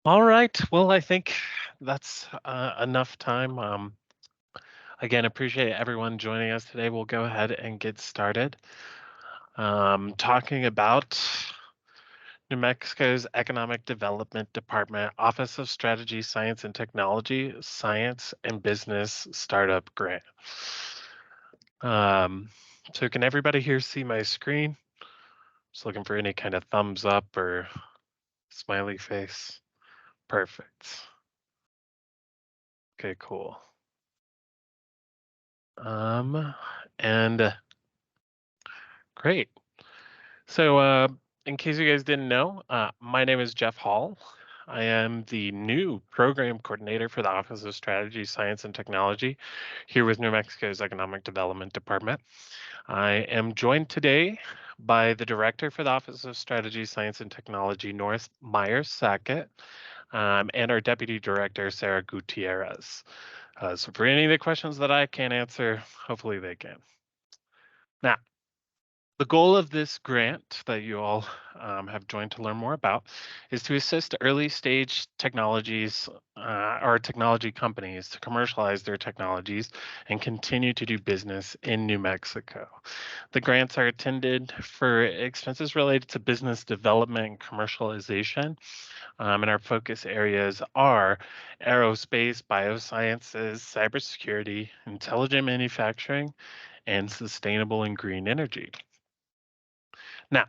All right. Well, I think that's enough time. Again, appreciate everyone joining us today. We'll go ahead and get started. Talking about New Mexico's Economic Development Department Office of Strategy, Science and Technology, Science and Business Startup Grant. Um, so, can everybody here see my screen? Just looking for any kind of thumbs up or smiley face. Perfect. Okay, cool. Um, and great. So, in case you guys didn't know, my name is Jeff Hall. I am the new program coordinator for the Office of Strategy, Science, and Technology here with New Mexico's Economic Development Department. I am joined today by the director for the Office of Strategy, Science, and Technology, North Myers Sackett, and our deputy director, Sarah Gutierrez. So, for any of the questions that I can't answer, hopefully they can. Now, the goal of this grant that you all have joined to learn more about is to assist early stage technologies or technology companies to commercialize their technologies and continue to do business in New Mexico. The grants are intended for expenses related to business development and commercialization, and our focus areas are aerospace, biosciences, cybersecurity, intelligent manufacturing, and sustainable and green energy. Now,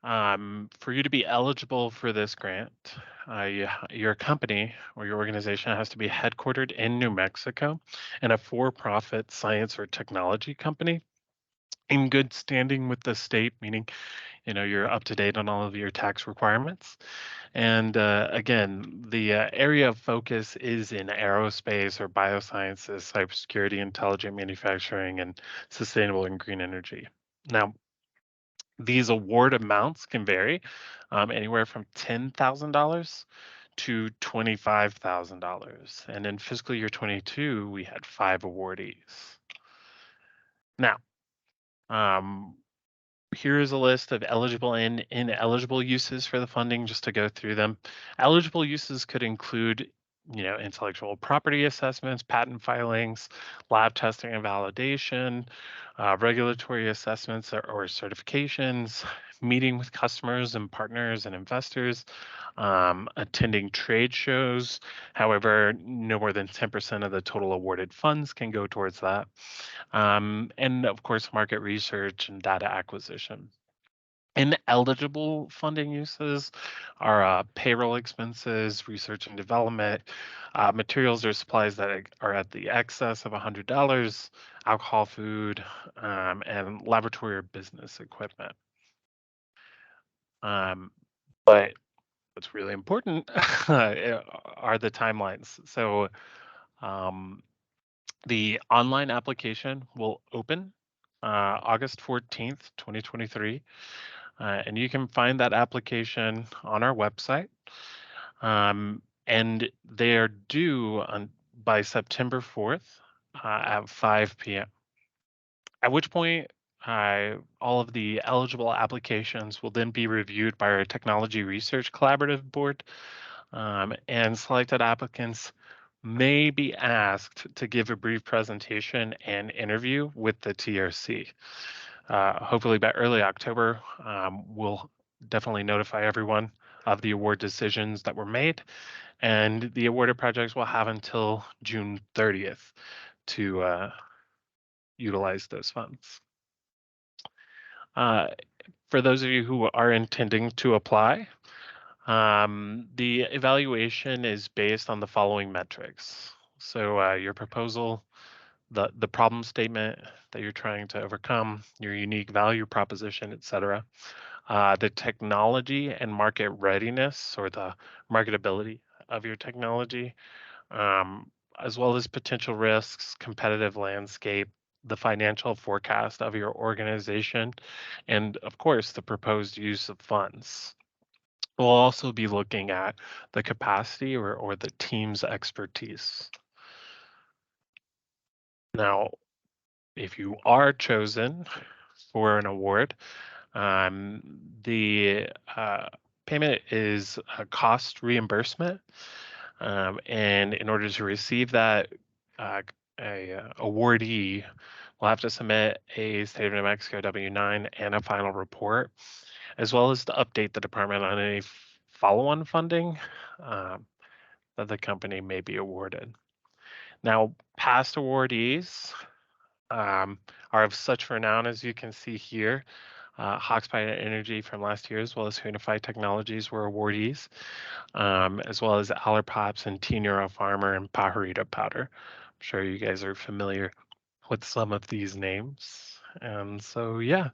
for you to be eligible for this grant, your company or your organization has to be headquartered in New Mexico and a for-profit science or technology company in good standing with the state, meaning you're up to date on all of your tax requirements. And again, the area of focus is in aerospace or biosciences, cybersecurity, intelligent manufacturing, and sustainable and green energy. Now, these award amounts can vary anywhere from $10,000 to $25,000. And in fiscal year 22, we had 5 awardees. Now, um, here is a list of eligible and ineligible uses for the funding, just to go through them. Eligible uses could include, intellectual property assessments, patent filings, lab testing and validation, regulatory assessments or certifications, meeting with customers and partners and investors, attending trade shows. However, no more than 10% of the total awarded funds can go towards that. And of course, market research and data acquisition. Ineligible funding uses are payroll expenses, research and development, materials or supplies that are at the excess of $100, alcohol, food, and laboratory or business equipment. But what's really important are the timelines. So um, the online application will open August 14th, 2023. And you can find that application on our website. And they are due by September 4th at 5 p.m. At which point, all of the eligible applications will then be reviewed by our Technology Research Collaborative Board, and selected applicants may be asked to give a brief presentation and interview with the TRC. Hopefully by early October, we'll definitely notify everyone of the award decisions that were made, and the awarded projects will have until June 30th to utilize those funds. For those of you who are intending to apply, the evaluation is based on the following metrics. So your proposal, the problem statement that you're trying to overcome, your unique value proposition, et cetera, the technology and market readiness or the marketability of your technology, as well as potential risks, competitive landscape, the financial forecast of your organization, and of course, the proposed use of funds. We'll also be looking at the capacity or the team's expertise. Now, if you are chosen for an award, the payment is a cost reimbursement. And in order to receive that, uh, awardee will have to submit a State of New Mexico W-9 and a final report, as well as to update the department on any follow-on funding um, that the company may be awarded. Now, past awardees are of such renown as you can see here. Hawkspire Energy from last year, as well as Unified Technologies, were awardees, as well as Allerpops and T Neurofarmer and Pajarito Powder. I'm sure you guys are familiar with some of these names. And so, yeah,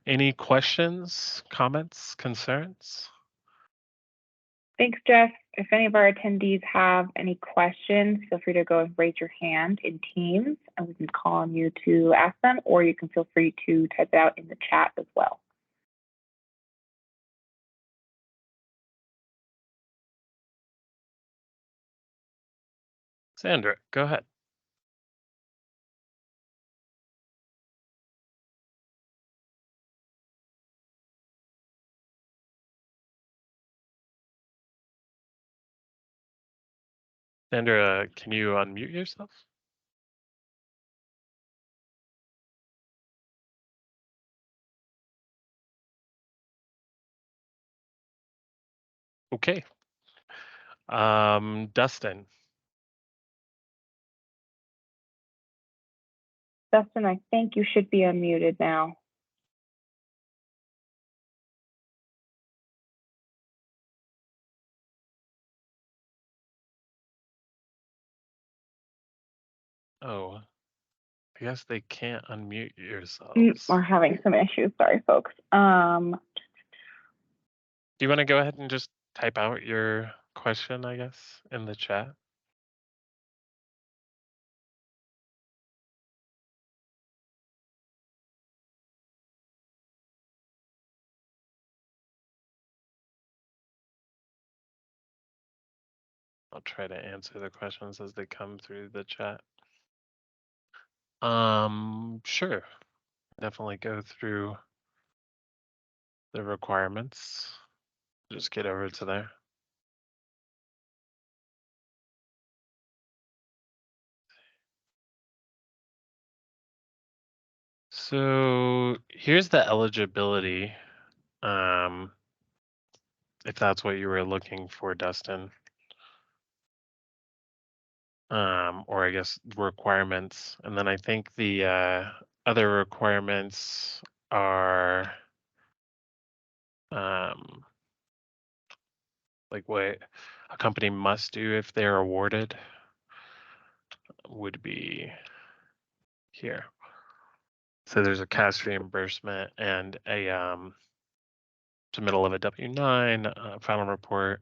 any questions, comments, concerns? Thanks, Jeff. If any of our attendees have any questions, feel free to go and raise your hand in Teams and we can call on you to ask them, or you can feel free to type it out in the chat as well. Sandra, go ahead. Sandra, can you unmute yourself? Okay. Dustin. Dustin, I think you should be unmuted now. Oh, I guess they can't unmute yourselves. We're having some issues. Sorry, folks. Do you want to go ahead and just type out your question, I guess, in the chat? I'll try to answer the questions as they come through the chat. Sure. Definitely go through the requirements. Just get over to there. So here's the eligibility, if that's what you were looking for, Dustin. Or I guess requirements. And then I think the other requirements are like what a company must do if they're awarded would be here. So there's a cash reimbursement and a submittal of a W-9, final report,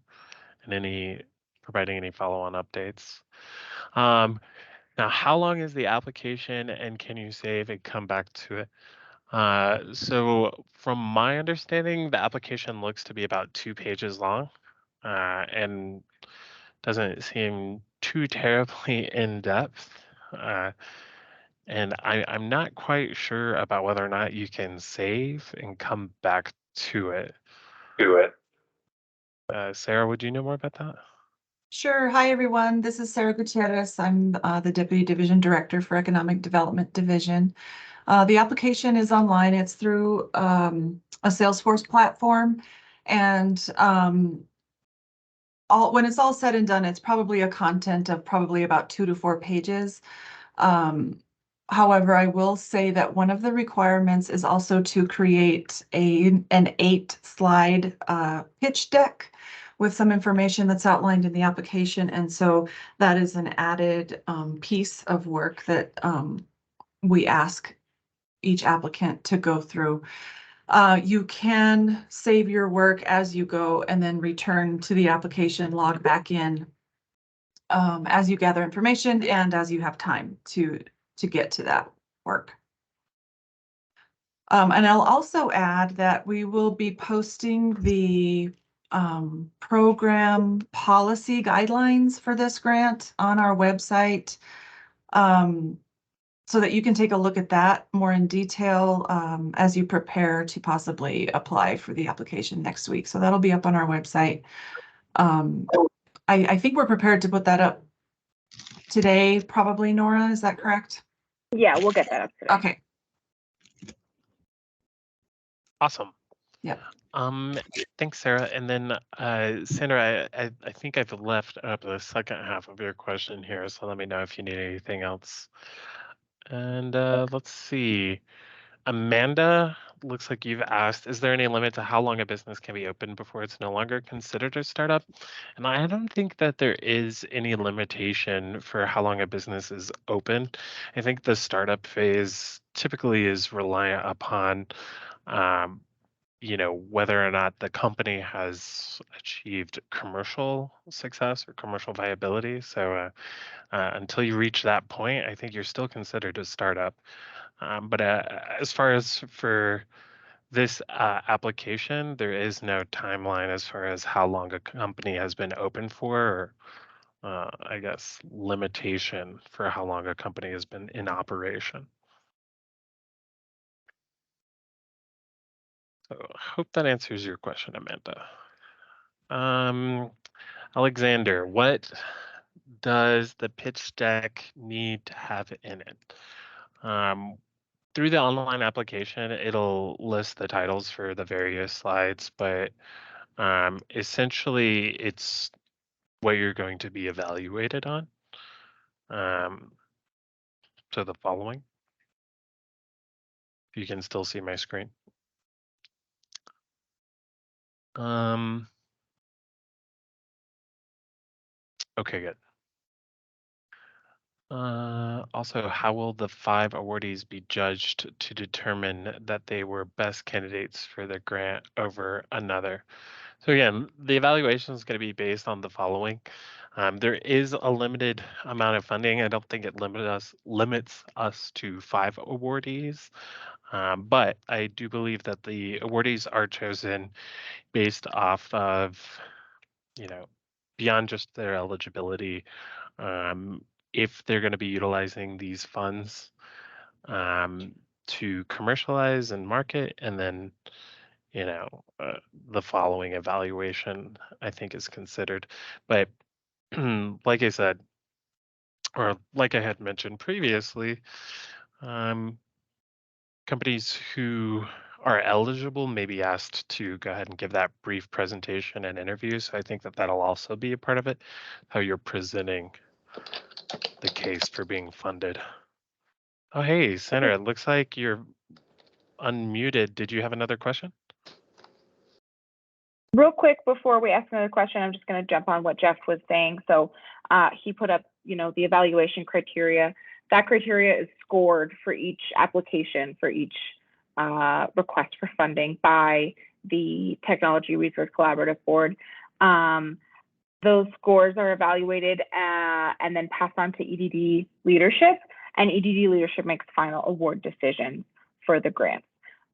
and providing any follow-on updates. Now, how long is the application, and can you save and come back to it? So from my understanding, the application looks to be about 2 pages long, and doesn't seem too terribly in depth. And I'm not quite sure about whether or not you can save and come back to it. Sarah, would you know more about that? Sure. Hi, everyone. This is Sarah Gutierrez. I'm the Deputy Division Director for Economic Development Division. The application is online. It's through a Salesforce platform. And when it's all said and done, it's probably a content of probably about 2 to 4 pages. However, I will say that one of the requirements is also to create an 8-slide pitch deck with some information that's outlined in the application. And so that is an added piece of work that we ask each applicant to go through. You can save your work as you go and then return to the application, log back in as you gather information and as you have time to get to that work. And I'll also add that we will be posting the program policy guidelines for this grant on our website so that you can take a look at that more in detail as you prepare to possibly apply for the application next week. So that'll be up on our website. I think we're prepared to put that up today, probably, Nora, is that correct? Yeah, we'll get that up today. Okay. Awesome. Yep. Thanks, Sarah. And then, Sandra, I think I've left up the second half of your question here, so let me know if you need anything else. And let's see. Amanda, looks like you've asked, is there any limit to how long a business can be open before it's no longer considered a startup? And I don't think that there is any limitation for how long a business is open. I think the startup phase typically is reliant upon um, whether or not the company has achieved commercial success or commercial viability. So until you reach that point, I think you're still considered a startup. But as far as for this application, there is no timeline as far as how long a company has been open for, or I guess limitation for how long a company has been in operation. So I hope that answers your question, Amanda. Alexander, what does the pitch deck need to have in it? Through the online application, it'll list the titles for the various slides, but essentially it's what you're going to be evaluated on. So the following, if you can still see my screen. Okay, good. Also, how will the 5 awardees be judged to determine that they were best candidates for the grant over another? So again, the evaluation is going to be based on the following. There is a limited amount of funding. I don't think it limits us to 5 awardees, but I do believe that the awardees are chosen based off of, beyond just their eligibility, if they're going to be utilizing these funds to commercialize and market, and then the following evaluation I think is considered. But like I said, or like I had mentioned previously, companies who are eligible may be asked to go ahead and give that brief presentation and interview. So I think that that'll also be a part of it, how you're presenting the case for being funded. Oh, hey, Sandra, it looks like you're unmuted. Did you have another question? Real quick before we ask another question, I'm just going to jump on what Jeff was saying. So he put up, the evaluation criteria. That criteria is scored for each application, for each request for funding by the Technology Research Collaborative Board. Those scores are evaluated and then passed on to EDD leadership, and EDD leadership makes final award decisions for the grants.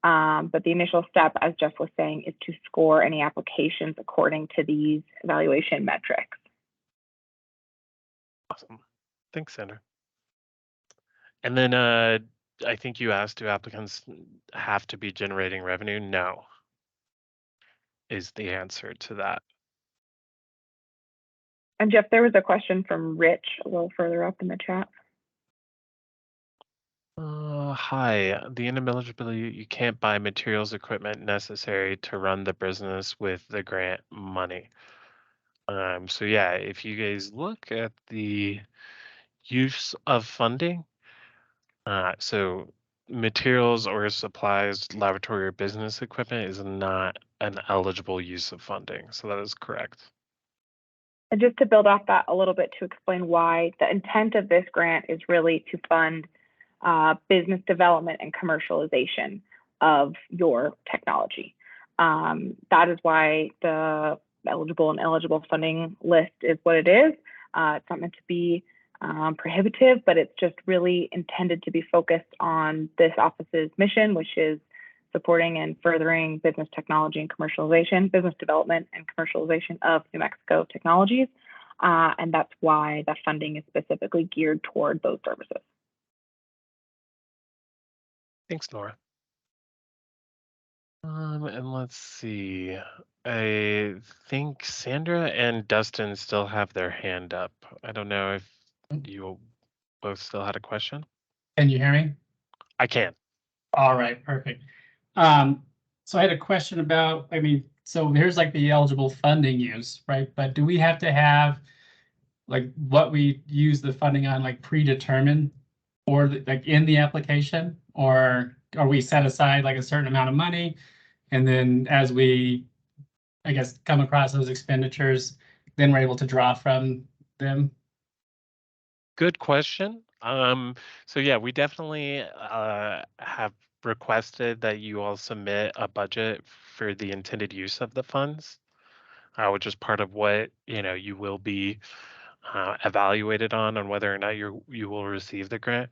But the initial step, as Jeff was saying, is to score any applications according to these evaluation metrics. Awesome. Thanks, Sandra. And then I think you asked, do applicants have to be generating revenue? No, is the answer to that. And Jeff, there was a question from Rich a little further up in the chat. Hi, the ineligibility, you can't buy materials, equipment necessary to run the business with the grant money. So yeah, if you guys look at the use of funding, so materials or supplies, laboratory or business equipment is not an eligible use of funding. So that is correct. And just to build off that a little bit to explain why the intent of this grant is really to fund business development and commercialization of your technology. That is why the eligible and eligible funding list is what it is. It's not meant to be prohibitive, but it's just really intended to be focused on this office's mission, which is supporting and furthering business technology and commercialization, business development and commercialization of New Mexico technologies. And that's why the funding is specifically geared toward those services. Thanks, Nora. And let's see. I think Sandra and Dustin still have their hand up. I don't know if you both still had a question. Can you hear me? I can. All right, perfect. So I had a question about, so here's like the eligible funding use, right? But do we have to have like what we use the funding on like predetermined or like in the application? Or are we set aside like a certain amount of money? And then as we, I guess, come across those expenditures, then we're able to draw from them? Good question. So yeah, we definitely have requested that you all submit a budget for the intended use of the funds, which is part of what you will be evaluated on whether or not you will receive the grant.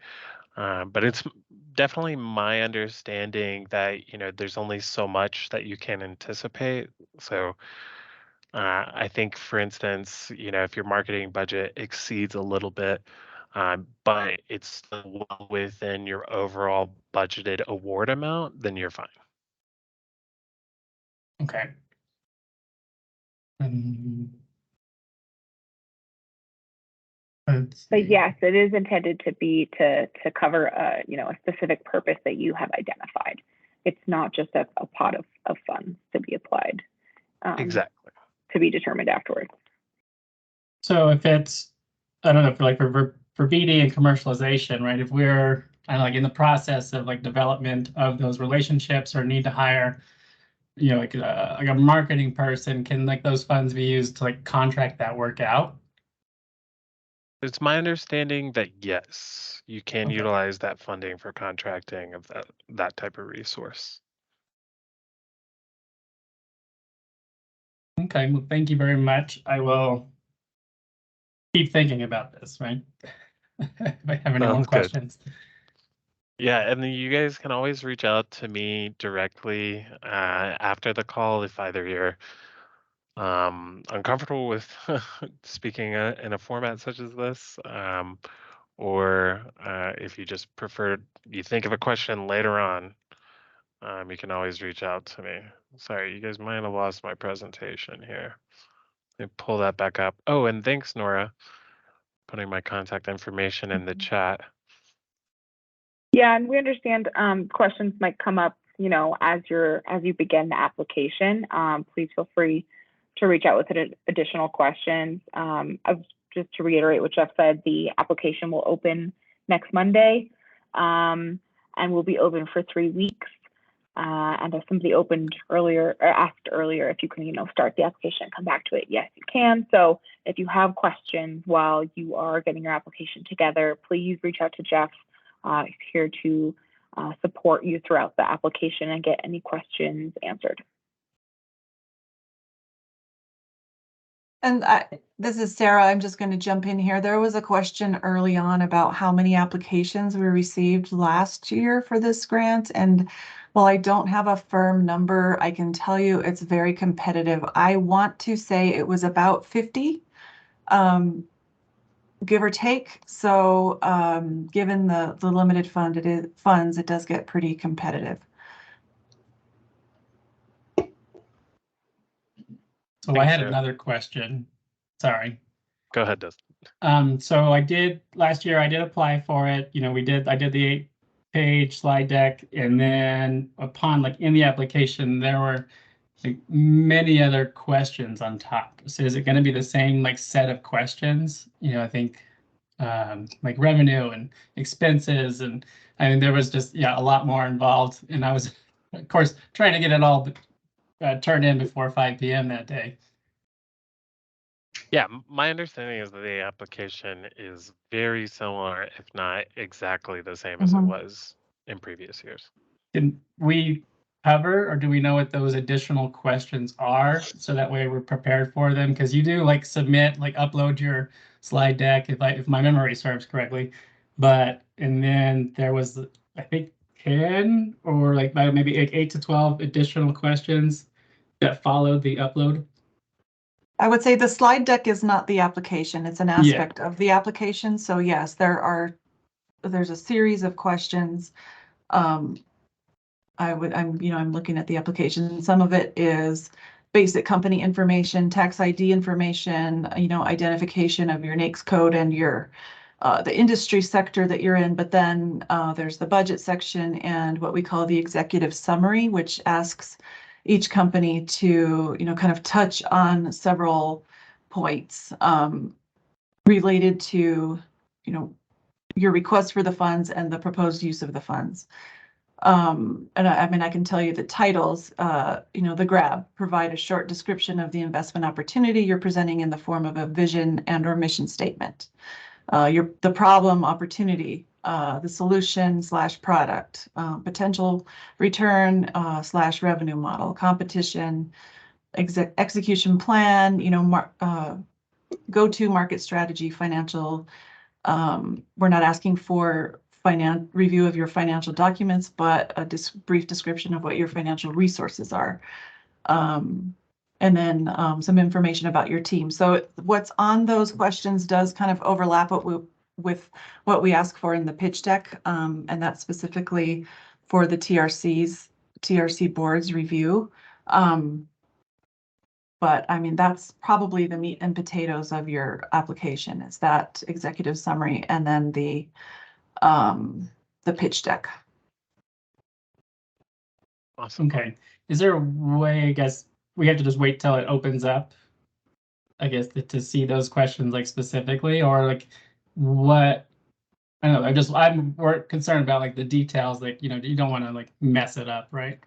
But it's definitely my understanding that there's only so much that you can anticipate. So I think, for instance, if your marketing budget exceeds a little bit, but it's still well within your overall budgeted award amount, then you're fine. Okay. But yes, it is intended to be to cover a specific purpose that you have identified. It's not just a pot of funds to be applied. Exactly. To be determined afterwards. So if it's, I don't know, for BD and commercialization, right? If we're like in the process of like development of those relationships or need to hire, like a marketing person, can like those funds be used to like contract that work out? It's my understanding that yes, you can Okay. utilize that funding for contracting of that type of resource. Okay, well, thank you very much. I will keep thinking about this, right? If I have any more Sounds good. questions. Yeah, and then you guys can always reach out to me directly after the call if either you're uncomfortable with speaking in a format such as this, or if you just prefer, you think of a question later on, you can always reach out to me. Sorry, you guys might have lost my presentation here. Let me pull that back up. Oh, and thanks, Nora, putting my contact information in the chat. Yeah, and we understand questions might come up, as you begin the application. Please feel free to reach out with additional questions. Just to reiterate what Jeff said, the application will open next Monday, and will be open for 3 weeks. And if somebody opened earlier or asked earlier if you can, start the application and come back to it, yes, you can. So if you have questions while you are getting your application together, please reach out to Jeff. He's here to support you throughout the application and get any questions answered. And this is Sarah. I'm just going to jump in here. There was a question early on about how many applications we received last year for this grant. And while I don't have a firm number, I can tell you it's very competitive. I want to say it was about 50, give or take. So given the limited funds, it does get pretty competitive. So I had another question. Sorry. Go ahead, Dustin. So last year I did apply for it. I did the 8-page slide deck, and then upon like in the application, there were like many other questions on top. So is it going to be the same like set of questions? I think like revenue and expenses, and there was just a lot more involved, and I was of course trying to get it all turned in before 5 p.m. that day. Yeah, my understanding is that the application is very similar, if not exactly the same as it was in previous years. Can we cover, or do we know what those additional questions are, so that way we're prepared for them? Because you do like submit, like upload your slide deck, if my memory serves correctly, and then there was, I think, 10 or like maybe 8 to 12 additional questions that followed the upload. I would say the slide deck is not the application. It's an aspect of the application. So yes, there's a series of questions I'm looking at the application. Some of it is basic company information, tax ID information, identification of your NAICS code and your the industry sector that you're in. But then there's the budget section and what we call the executive summary, which asks each company to, kind of touch on several points related to, your request for the funds and the proposed use of the funds. And I can tell you the titles, the GRAB, provide a short description of the investment opportunity you're presenting in the form of a vision and or mission statement. The problem, opportunity, the solution / product, potential return / revenue model, competition, execution plan, go-to market strategy, financial. We're not asking for review of your financial documents, but a brief description of what your financial resources are. And then some information about your team. So what's on those questions does kind of overlap with what we ask for in the pitch deck, and that's specifically for the TRC board's review. But I mean, that's probably the meat and potatoes of your application, is that executive summary and then the pitch deck. Awesome. Okay. Is there a way, I guess, we have to just wait till it opens up, I guess, to see those questions like specifically, or like what? I don't know. I'm more concerned about like the details, like, you don't want to like mess it up, right?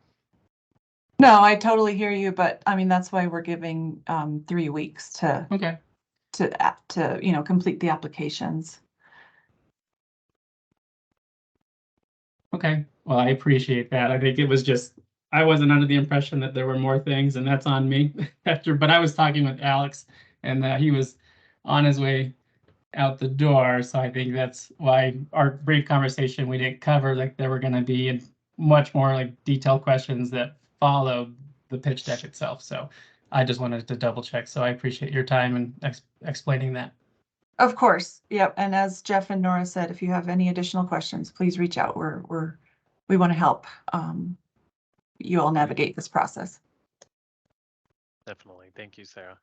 No, I totally hear you, but I mean, that's why we're giving 3 weeks to Okay. to complete the applications. Okay. Well, I appreciate that. I think it was just, I wasn't under the impression that there were more things, and that's on me but I was talking with Alex, and he was on his way out the door. So I think that's why our brief conversation, we didn't cover like there were going to be much more like detailed questions that follow the pitch deck itself. So I just wanted to double check. So I appreciate your time and explaining that. Of course. Yep. And as Jeff and Nora said, if you have any additional questions, please reach out. We want to help you all navigate this process. Definitely. Thank you, Sarah.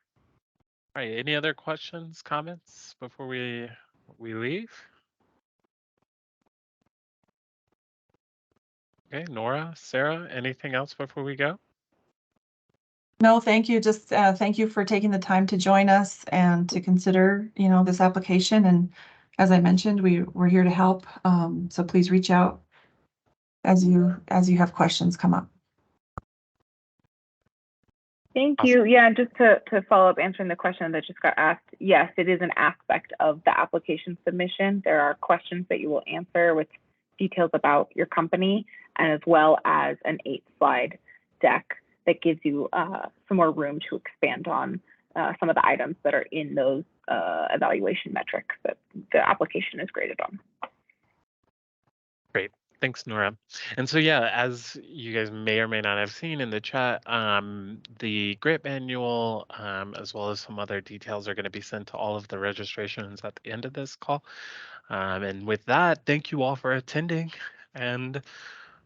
All right. Any other questions, comments before we leave? Okay, Nora, Sarah, anything else before we go? No, thank you. Just thank you for taking the time to join us and to consider, this application. And as I mentioned, we're here to help. So please reach out as you have questions come up. Thank Awesome. you. Yeah, just to follow up answering the question that just got asked, yes, it is an aspect of the application submission. There are questions that you will answer with details about your company, and as well as an 8-slide deck that gives you some more room to expand on some of the items that are in those evaluation metrics that the application is graded on. Great. Thanks, Nora. And so, yeah, as you guys may or may not have seen in the chat, the grant manual, as well as some other details, are going to be sent to all of the registrations at the end of this call. And with that, thank you all for attending, and